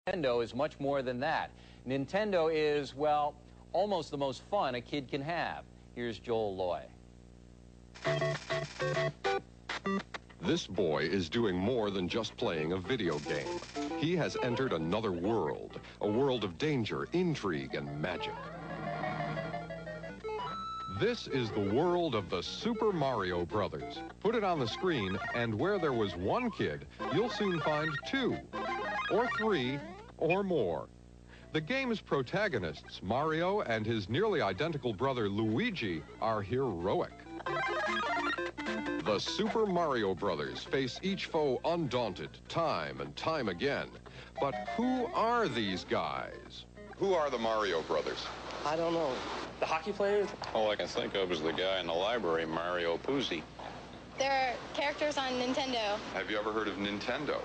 Nintendo is much more than that. Nintendo is, well, almost the most fun a kid can have. Here's Joel Loy. This boy is doing more than just playing a video game. He has entered another world, a world of danger, intrigue, and magic. This is the world of the Super Mario Brothers. Put it on the screen, and where there was one kid, you'll soon find two, or three, or more. The game's protagonists, Mario and his nearly identical brother Luigi, are heroic. The Super Mario Brothers face each foe undaunted, time and time again. But who are these guys? Who are the Mario Brothers? I don't know. The hockey players? All I can think of is the guy in the library, Mario Puzi. They're characters on Nintendo. Have you ever heard of Nintendo?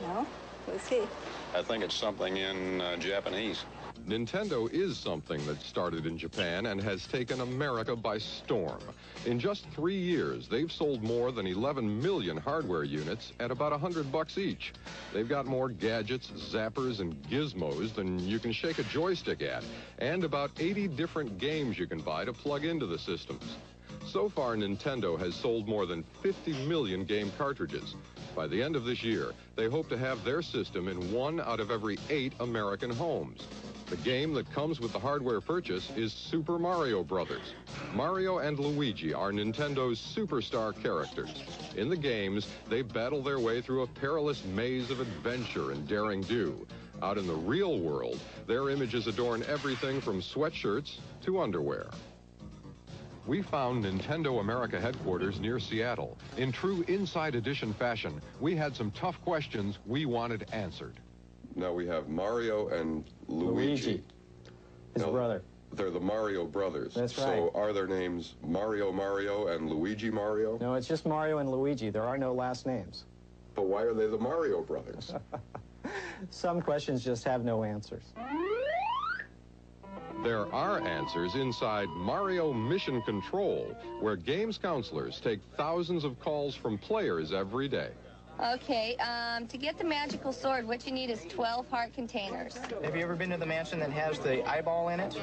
No? Who's he? I think it's something in Japanese. Nintendo is something that started in Japan and has taken America by storm. In just 3 years, they've sold more than 11 million hardware units at about $100 each. They've got more gadgets, zappers, and gizmos than you can shake a joystick at, and about 80 different games you can buy to plug into the systems. So far, Nintendo has sold more than 50 million game cartridges. By the end of this year, they hope to have their system in 1 out of every 8 American homes. The game that comes with the hardware purchase is Super Mario Brothers. Mario and Luigi are Nintendo's superstar characters. In the games, they battle their way through a perilous maze of adventure and daring do. Out in the real world, their images adorn everything from sweatshirts to underwear. We found Nintendo America headquarters near Seattle. In true Inside Edition fashion, we had some tough questions we wanted answered. Now we have Mario and Luigi. His brother. They're the Mario Brothers. That's right. So are their names Mario and Luigi Mario? No, it's just Mario and Luigi. There are no last names. But why are they the Mario Brothers? Some questions just have no answers. There are answers inside Mario Mission Control, where games counselors take thousands of calls from players every day. Okay, to get the magical sword, what you need is 12 heart containers. Have you ever been to the mansion that has the eyeball in it?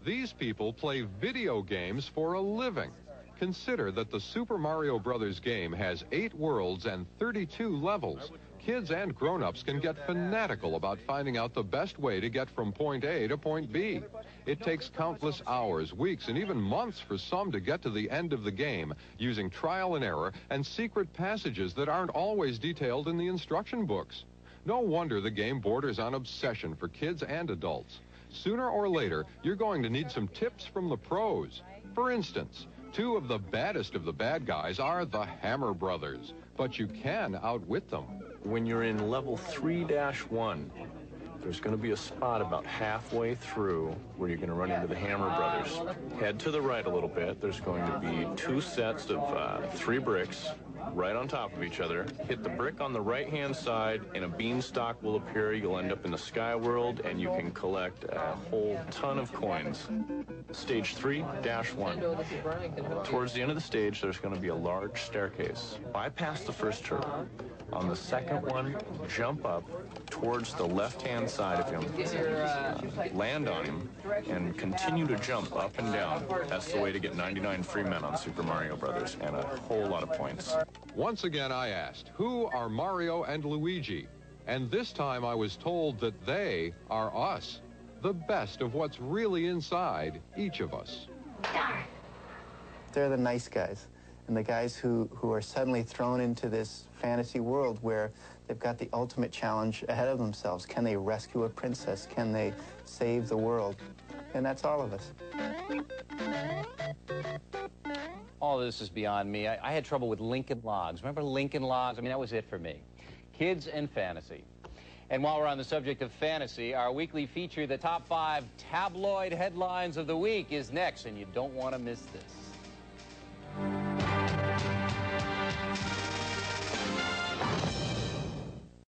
These people play video games for a living. Consider that the Super Mario Brothers game has 8 worlds and 32 levels. Kids and grown-ups can get fanatical about finding out the best way to get from point A to point B. It takes countless hours, weeks, and even months for some to get to the end of the game using trial and error and secret passages that aren't always detailed in the instruction books. No wonder the game borders on obsession for kids and adults. Sooner or later, you're going to need some tips from the pros. For instance, 2 of the baddest of the bad guys are the Hammer Brothers, but you can outwit them. When you're in level 3-1, there's going to be a spot about halfway through where you're going to run into the Hammer Brothers. Head to the right a little bit. There's going to be 2 sets of 3 bricks right on top of each other. Hit the brick on the right-hand side, and a beanstalk will appear. You'll end up in the Sky World, and you can collect a whole ton of coins. Stage 3-1. Towards the end of the stage, there's going to be a large staircase. Bypass the first turtle. On the second one, jump up towards the left-hand side of him, land on him, and continue to jump up and down. That's the way to get 99 free men on Super Mario Brothers and a whole lot of points. Once again, I asked, who are Mario and Luigi? And this time I was told that they are us, the best of what's really inside each of us. They're the nice guys, and the guys who are suddenly thrown into this fantasy world where they've got the ultimate challenge ahead of themselves. Can they rescue a princess? Can they save the world? And that's all of us. All of this is beyond me. I had trouble with Lincoln Logs. Remember Lincoln Logs? I mean, that was it for me. Kids and fantasy. And while we're on the subject of fantasy, our weekly feature, the top 5 tabloid headlines of the week, is next, and you don't want to miss this.